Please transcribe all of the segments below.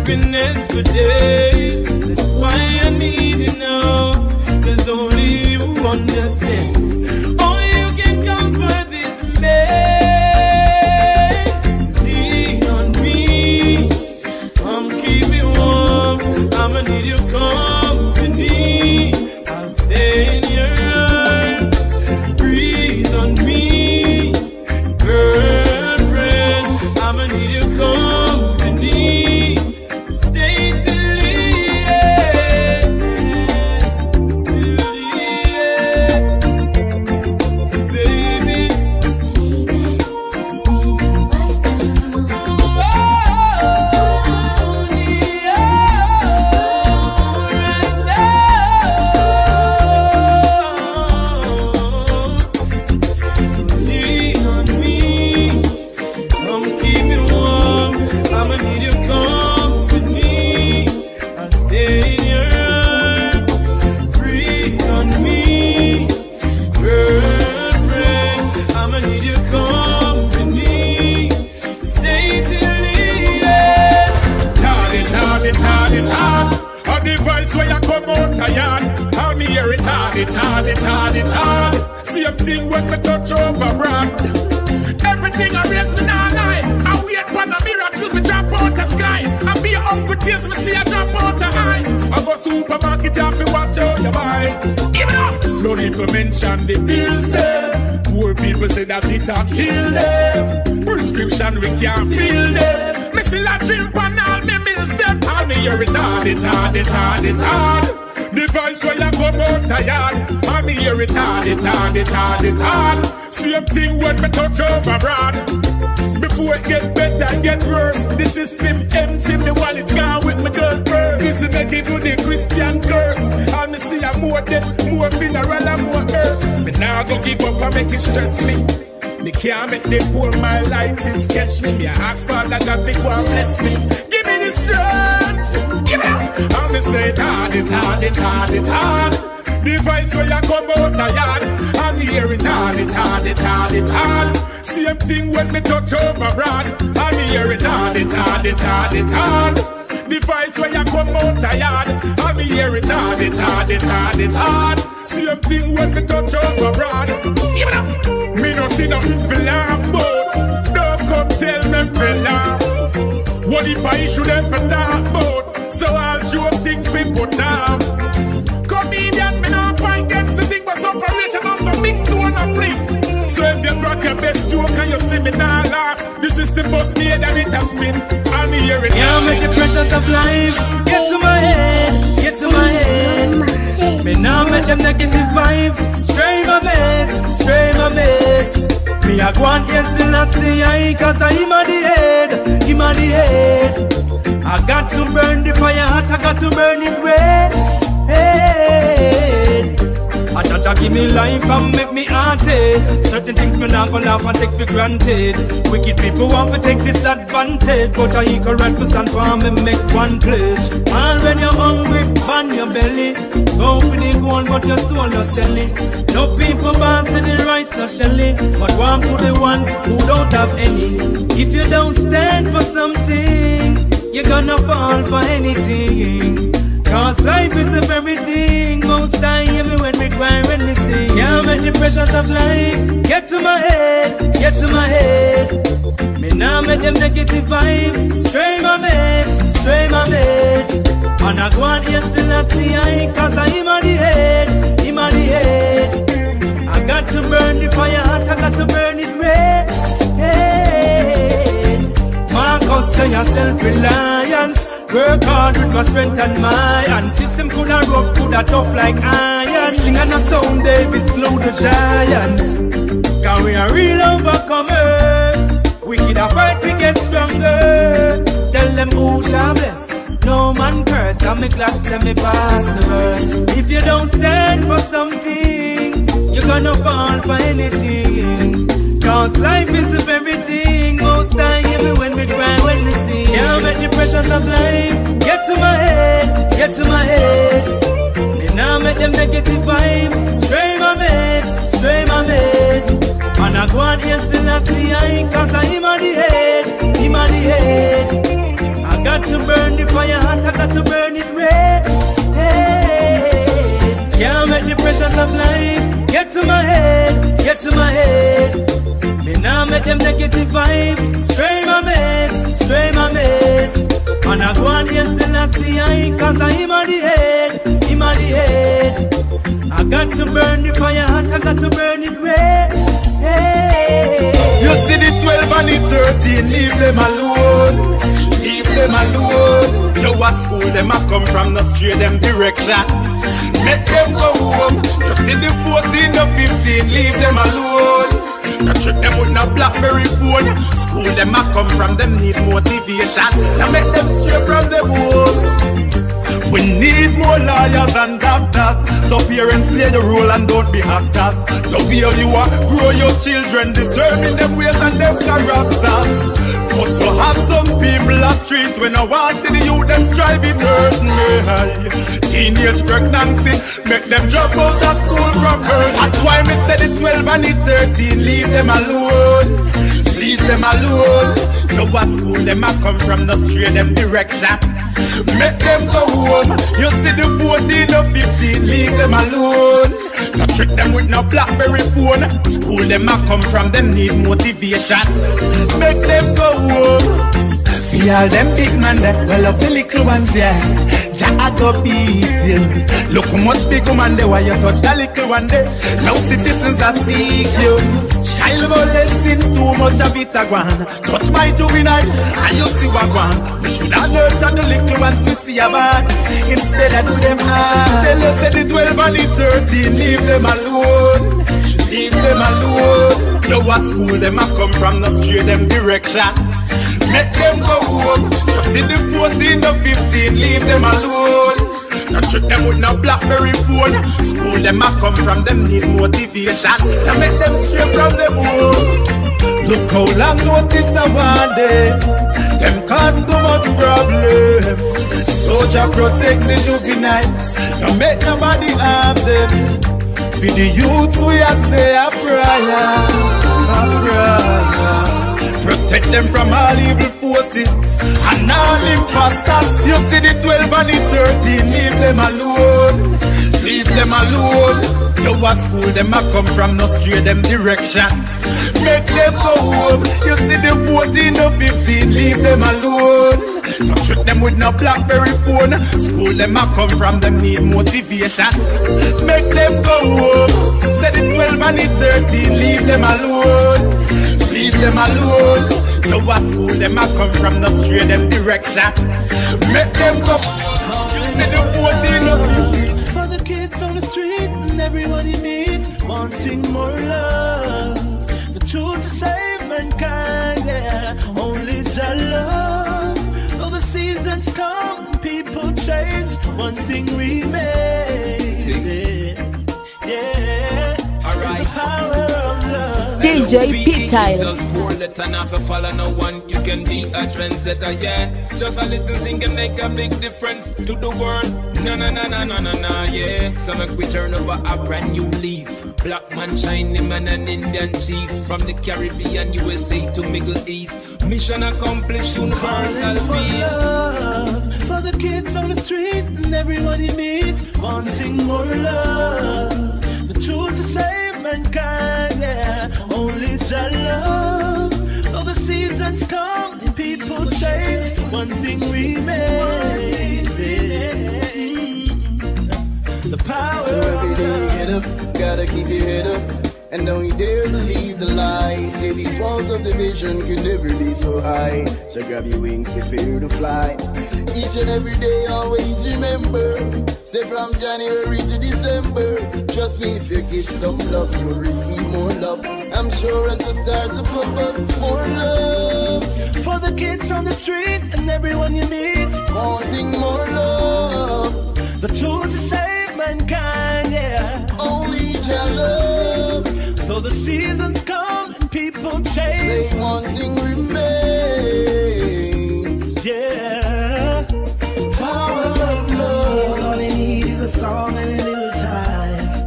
happiness for days. That's why I need you now, 'cause only you understand. Only you can comfort this man. Lean on me, I'm keeping warm. I'ma need your company. I'll stay in your arms. Breathe on me, girlfriend. I'ma need your company. Stay till the end, till the end, baby. So lean on me, come keep me warm. I'ma need your company. I'll stay in your arms. Breathe on me, girlfriend. I'ma need your company. Stay till the end. Hard it, hard it, hard it, hard. On the voice where you come out tired. How me hear it hard it, hard it, hard it, hard. Same thing when me touch over brand. Everything I raise me now night. I wait for the miracle to drop out the sky. I be hungry tears me see I drop out the eye. I go supermarket have to watch out your buy. Give it up. No need to mention the bills there. Poor people say that it a kill them. Prescription we can't fill them. Me still a drink on all me bills them. All me hear it hard it, hard it, hard it, hard. The voice where you come out tired. All me hear it hard it, hard it, hard it, hard. Same thing when me touch over broad. Before it get better, it get worse. The system empty, me wallet gone with my girl purse. This is make it to the Christian curse. All me see a more death, more funeral and more curse. Me nah go give up and make it stress me. Me can't make the poor my light to sketch me. Me ask for that God big one bless me. Give me the strength, give it up. And me say it hard, it hard, it hard, it hard. The voice where you come out tired. And me hear it hard, it hard, it hard, it hard. Same thing when me touch over broad. And me hear it hard, it hard, it hard, it hard. The voice where you come out tired. And me hear it hard, it hard, it hard, it hard. Same thing when me touch over broad. Give it up. Me no see nothing for laugh about. Don't come tell me for laugh. What if I issue them for talk about? So I'll joke thing for put off. Comedian me no find them something but some variation of some mixed to one a flick. So if you crack your best joke and you see me now laugh, the system must be and it has been. And me hear it. Yeah, make the pressures of life get to my head, get to my head. Me now make them negative vibes stray my mates, stray my mates. Me a go and hear still I see I, 'cause I him a the head, him a the head. I got to burn the fire hot, I got to burn it red. I Jaja give me life and make me hearted. Certain things me not gonna laugh and take for granted. Wicked people want to take disadvantage, but I correct me stand for me make one pledge. And when you're hungry, pan your belly. Go for the gold, but your soul no sell it. No people born to the rice or shelly, but one for the ones who don't have any. If you don't stand for something, you're gonna fall for anything. 'Cause life is a very thing. Most time hear me when me cry, when me sing. Can't make the pressures of life get to my head, get to my head. Me now make them negative vibes stray my mates, stray my mates. And I go and hear still I see I, 'cause I him on the head, him on the head. I got to burn the fire hot, I got to burn it red. Hey. Marcus say you're self-reliance. Work hard with my strength and my hand. System coulda rough, coulda tough like iron. Sling and a stone, David slow the giant. 'Cause we are real overcomers. Wicked a fight, we get stronger. Tell them who shall bless, no man curse. I'm glad to say me pass the verse. If you don't stand for something, you're gonna fall for anything. 'Cause life is a very thing. Most time hear me when we cry, when we sing. Can't make the pressures of life get to my head, get to my head. Me now make them negative vibes stray my mates, stray my mates. And I go and hear still I see I, 'cause I him on the head, him on the head. I got to burn the fire hot, I got to burn it red. Hey, can't make the pressures of life get to my head, get to my head. Me now make them negative vibes stray my mess, stray my mess. And I go on here till I see I, cause I'm on the head, I'm on the head. I got to burn the fire hot, I got to burn it red. Hey. You see the 12 and the 13, leave them alone. Leave them alone. You a school, them a come from the straight them direction. Make them go home. You see the 14 or 15, leave them alone. Now trick them with no BlackBerry phone. School them a come from, them need motivation. Now make them straight from them home. We need more lawyers and doctors, so parents play the role and don't be actors. The way you are, grow your children, determine them ways and them characters. But to have some people on street when I want to see the youth, them strive, it hurt me. Teenage pregnancy, make them drop out of school from birth. That's why me say the 12 and the 13, leave them alone. Leave them alone. No a school, them a come from the straight them direction. Make them go home. You see the 14 or 15, leave them alone. Not trick them with no BlackBerry phone. School them a come from, them need motivation. Make them go home. See all them big man that well up the little ones, yeah. Jah go beat you. Look how much big man they why you touch the little one there. Now citizens are seek you. Child molesting too much of it a gone. Touch my juvenile and you see what gone. We should have nurtured the little ones we see about. Instead of do them hard. Tell us that the 12 and the 13, leave them alone. Leave them alone. You a school, them a come from the straight them direction. Make them go home. You see the 14 or 15, leave them alone. Not trick them with no BlackBerry phone. School them a come from, them need motivation. Now make them straight from them home. Look how long notice I want them. Them cause too much problem. Soldier protect the juveniles. Now make nobody harm them. For the youth we a say a prayer, a prayer. Protect them from all evil forces and all imposters. You see the 12 and the 13, leave them alone. Leave them alone. You a school, them a come from, no straight them direction. Make them go home. You see the 14 or 15, leave them alone. No trick them with no BlackBerry phone. School them a come from, them need motivation. Make them go home. Say the 12 and the 13, leave them alone. Leave them alone. You a school, them a come from the straight them direction. Make them go. You see the 14 or 15. For the kids on the street and everyone you meet, wanting more love. The tool to save mankind, yeah. Only Jah love. Though the seasons come and people change, one thing remains. Yeah. Alright. The power of love. DJ P-Tile. Just 4 letters and if you follow no one, you can be a trendsetter, yeah. Just a little thing can make a big difference to the world. Na na na na na na na, yeah. So make we turn over a brand new leaf. Black man, shiny man, and Indian chief. From the Caribbean, USA to Middle East. Mission accomplished, universal peace. For the kids on the street and everyone you meet, wanting more love. The tool to save mankind, yeah. Only Jah love. Though the seasons come and people change, one thing remains. The power so every day of you get up, gotta keep your head up. And don't you dare believe the lies. Say these walls of division can never be so high. So grab your wings, prepare to fly. Each and every day always remember. Say from January to December. Trust me, if you give some love, you'll receive more love. I'm sure as the stars above, more love. For the kids on the street and everyone you meet, wanting more love. The tool to save mankind, yeah. Only Jah love. Though the seasons come and people change, say one thing remains. Yeah. Power of love. All they need is a song and a little time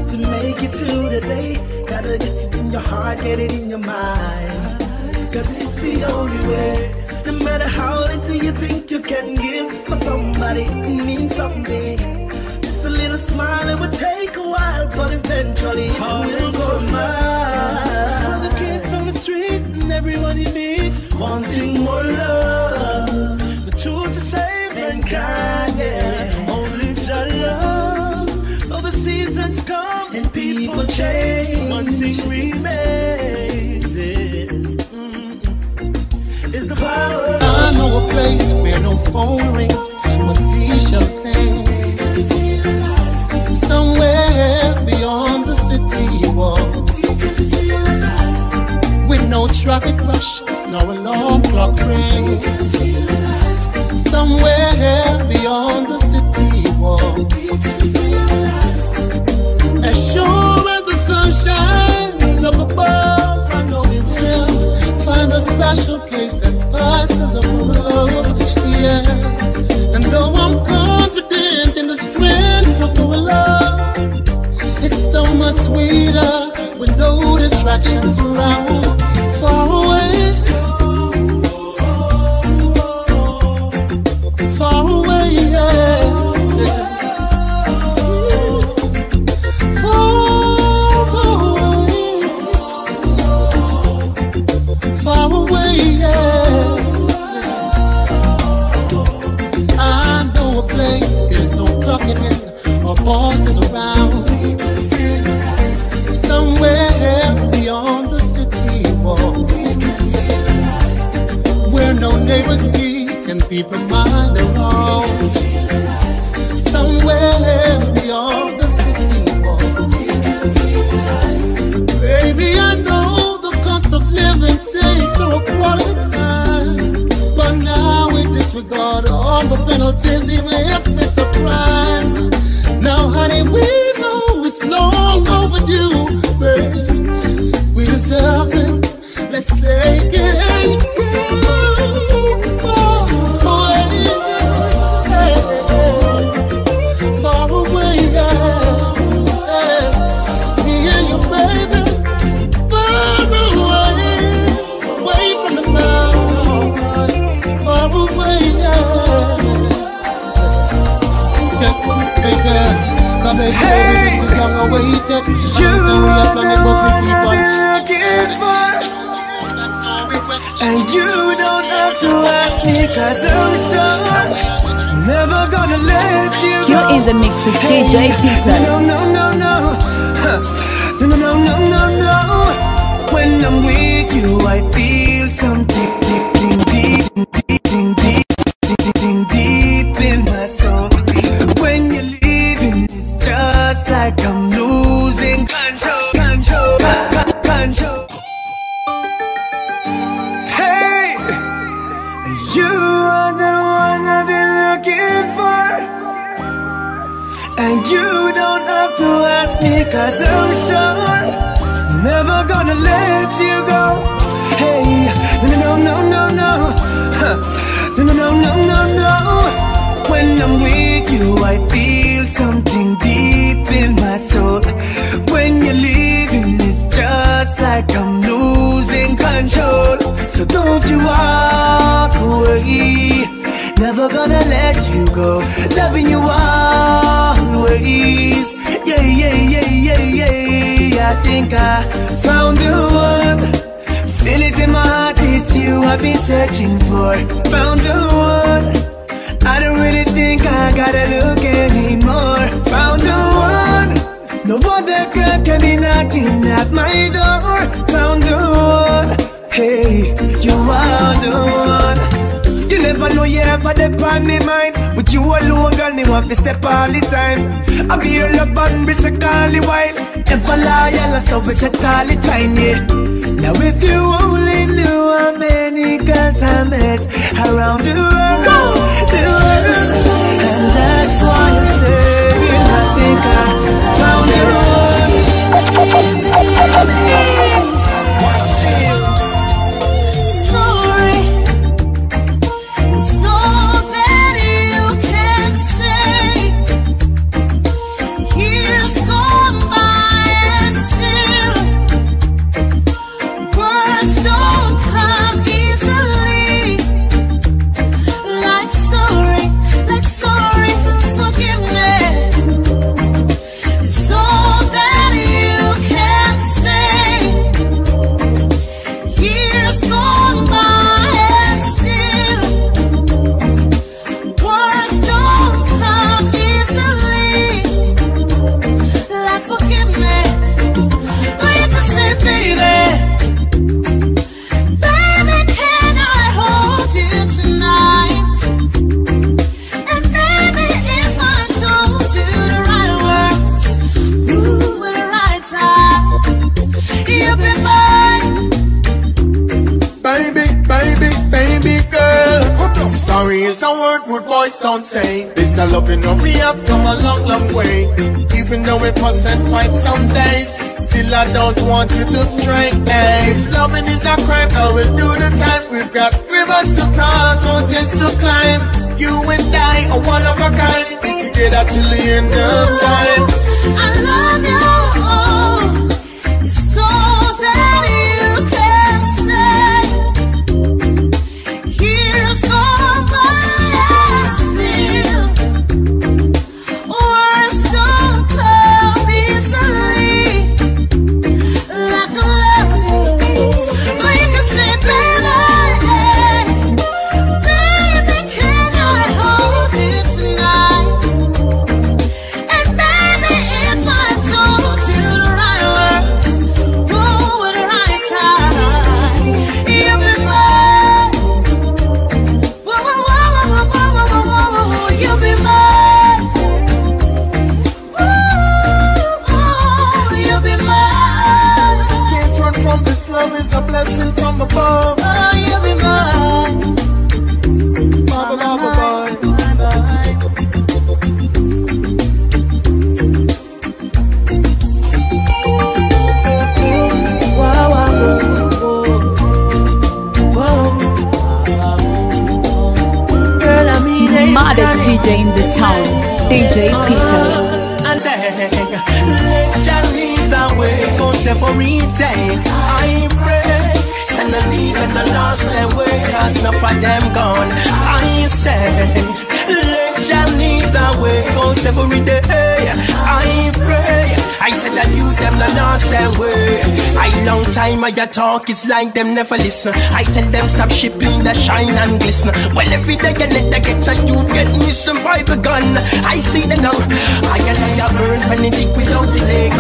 to make it through the day. Gotta get it in your heart, get it in your mind. Cause it's the only way. No matter matter how little you think you can give for somebody, it means someday. Just a little smile, it would take a while, but eventually it will go by. The kids on the street and everyone you meet wanting more love, the tool to save mankind, yeah, only your love. Though the seasons come and people change, one thing remains, is the power. I know a place where no phone rings, but seashells sing. Somewhere beyond the city walls, with no traffic rush, no alarm clock rings. Somewhere beyond the city walls, as sure as the sun shines up above, I know we will find a special place that spices up our love, yeah. And though I'm confident in the strength of our love, it's so much sweeter with no distractions around. Far away, far away, yeah. Far away, yeah. I know a place, there's no clocking in or bosses around. Somewhere beyond the city walls, where no neighbors speak and people mind their own. Somewhere beyond the city walls, baby, I know the cost of living takes our quality time, but now we disregard all the penalties, even if it's a crime. Now, honey, we know it's long overdue, babe. We deserve it. Let's take it. Far away, yeah. Yeah, you, baby. Far away, away from the ground. Far away, yeah. Hey, girl. Come baby, this is long awaited. You are the one I've been looking for, and you don't have to ask me, 'cause I'm sure never gonna let you go. You're in the mix with DJ Peter. No, no, no, no. Huh. No, no, no, no, no, no. When I'm with you, I feel something deep, deep, deep, deep, deep, deep, deep in my soul. When you're leaving, it's just like I'm losing control, control, control. Hey, you are the one I've been looking for, and you don't have to ask me, 'cause I'm sure never gonna let you go. Hey, no, no, no, no, no, huh. No, no, no, no, no, no. When I'm with you, I feel something deep in my soul. When you're leaving, it's just like I'm losing control. So don't you walk away, never gonna let you go. Loving you always, yeah, yeah, yeah, yeah, yeah. I think I found the one. Feel it in my heart, it's you I've been searching for. Found the one. I don't really think I gotta look anymore. Found the one. No other girl can be knocking at my door. Found the one. Hey, you are the one. You never know you ever depend me mind. With you alone, girl, me want to step all the time. I'll be your love and respect all the while. Ever loyal and so we set all the time, yeah. Now if you only knew how many girls I met around the world, and that's why I say I think I found it all. Sorry, so that you can say years gone by and still words don't come easily. is a word rude boys don't say. This a love, you know we have come a long, long way. Even though we fuss and fight some days, still I don't want you to stray. If loving is a crime, I will do the time. We've got rivers to cross, mountains to climb. You and I are one of a kind. Be together till the end of time. I love you, so that you can say, here's goodbye still. Words don't come easily, like I love you. But you can say, baby, baby, can I hold you tonight? And baby, if I told you the right words, go with the right time, you'll be mine. Whoa, whoa, whoa, whoa, whoa, whoa, whoa, whoa, whoa, you'll be mine. Ooh, you'll be mine. Can't run from this love, is a blessing from above. Oh, you'll be mine. Bye, bye, bye, bye. Whoa, whoa, whoa, whoa. Girl, I mean, Maddest DJ in the town, DJ Peter. Say, let you lead the way, go separate. I pray, send the lead and the lost their way, cause enough of them gone. I say, let you lead the way, go separate. I pray, I said that use them the lost their way. I long time I talk, it's like them never listen. I tell them stop shipping the shine and glisten. Well, every day you let the get a youth get missing by the gun. I see them now, I burn Benedict without delay.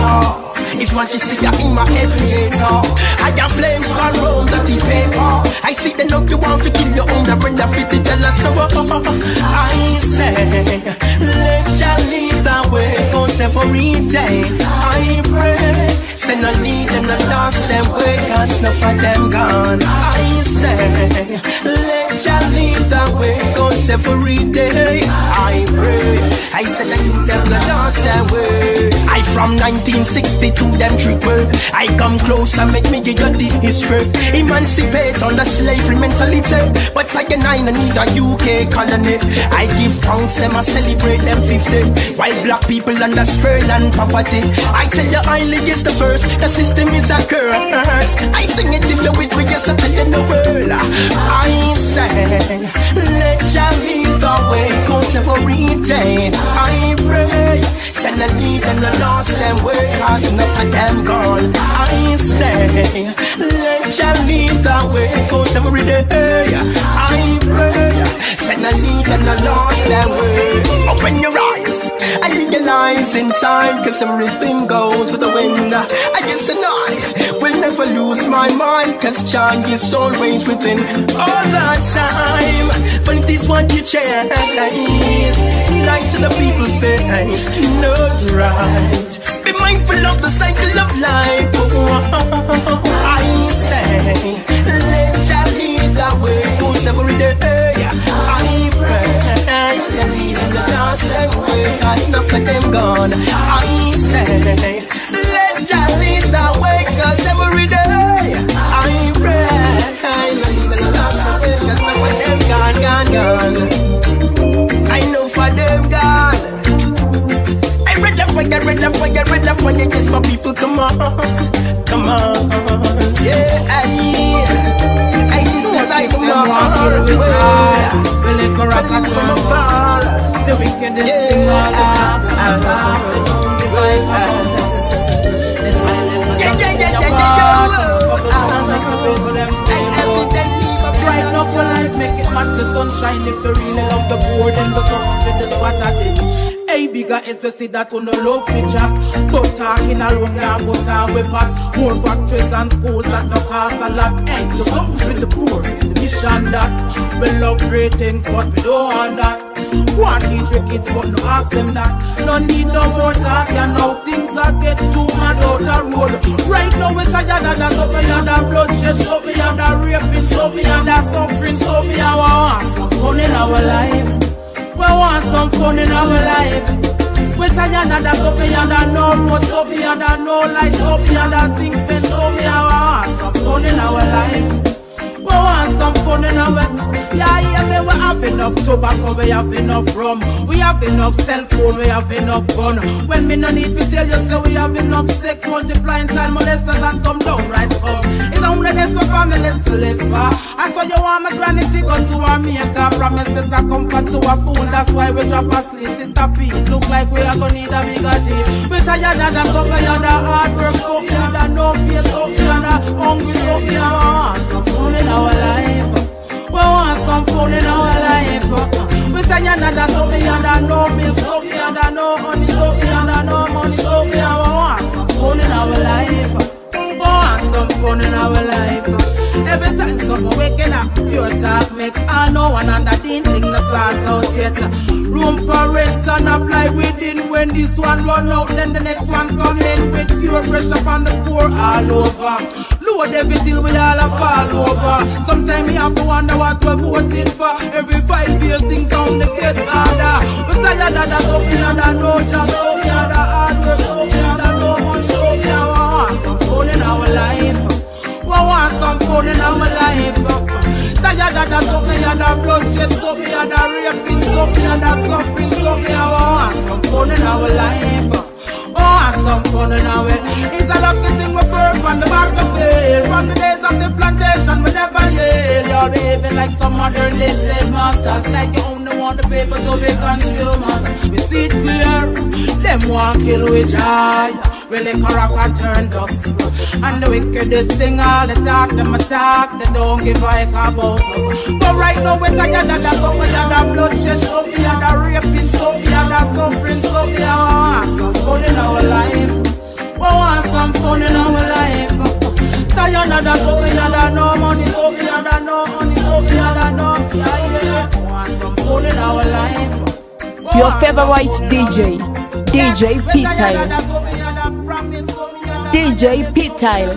It's majestic in my head creator. I got flames burn round the paper. I see the love you want to kill your own brother fit the jealous. So I say, let you lead the way, go separate. I pray, send a need and a lost them way, cause enough of them gone. I say, let you lead the way, go separate. I pray, I said that you them the lost them way. I from 1962 them triple. I come close and make me give you the history. Emancipate on the slavery mentality. But I need a UK colony. I give thanks them, I celebrate them 50. While black people under strain and poverty, I tell you I is the first. The system is a curse. I sing it if you're with me, yes I tell you the world. I say, let you lead the way, go separate. I pray, send a lead and the lost them way, cause enough of them gone. I say, let you lead the way, go separate. I pray, send a lead and the lost them way. Open your eyes and realize in time, cause everything goes with the wind. I guess and I will never lose my mind, cause joy is always within all the time. But it is what you chase, light to the people's face, not right. Be mindful of the cycle of life. I say, let you lead the way, go every day. I pray, lead the lost them way, cause enough of them gone. I say, let you lead the way, cause every day. I pray, lead the lost them way, cause enough of them gone, gone, gone. I know for them gone. I read the fire, read the fire, read the fire. Yes, my people, come on, come on. Yeah, I this is like no other way. From afar, the wickedest thing all the time. They don't divide. Brighten up your life, make it match the sunshine. If you really love the poor, then go something for the spot at it. Hey, bigger is to see that on the low feature. But talking alone now, but we pass more factories and schools that no cost a lot. Hey, do something for the poor, it's the mission that we love great things, but we don't want that. Want teach your kids, but no ask them that. No need no more talk, you know things are get too mad out the road. Right now it's a yada that, so we have that bloodshed, so we have that raping, so we have that suffering, so we have our ass. Fun in our our life. We want some fun in our life. We tired of that, up beyond that, no road, up beyond that, no lights, up beyond that, sing fence, up beyond. We want some fun in our life. We want some fun in our life. Yeah, me, we have enough tobacco, we have enough rum, we have enough cell phone, we have enough gun. When me no need to tell you, say we have enough sex, multiplying child molesters and some downright scum. It's only this for families to live for. I saw you want my granny to go to America. Promises are comfort to a fool, that's why we drop asleep. Sister P, look like we are gonna need a bigger G. We tired of the suffer, you're the hard work, so you're the no pay, so you're the hungry, so you're some fun in our life. We want some fun in our life. We tired of the suffer, you're the no milk, so you're the no honey, so you're the no money, so we want some fun in our life. We want some fun in our life. Every time someone waking up, pure talk make all no one under the thing to sort out yet. Room for rent and apply within. When this one run out, then the next one come in with pure pressure on the poor all over. Load every till we all a fall over. Sometimes we have to wonder what we're voting for. Every 5 years things only get harder. We're tired of that, so we are no job, so we are the hard work, so we are the no money, so we are some fun in our life. We want some fun in our life. Tired of the so we are the bloodshed, so we are the raping, so we are the suffering, so we want some fun in our life. Oh, some fun in our way. It's a lucky thing we first from the back of it. From the days of the plantation, we never yell. You're behaving like some modern day slave masters, like you only want the paper to be consumers. We see it clear, them want kill with joy. Well, they corrupt and turn dust. And the wickedest thing, all the talk, them attack, they don't give a heck about us. But right now, we're tired of that, so we are the bloodshed, so we are the raping, so we are the suffering, so we are some fun in our life. We want some fun in our life. Tired of that, so we are the no money, so we are the no honey, so we are the no yeah. We want some fun in our life. Your favorite DJ, DJ P-Tile. DJ P-Tile.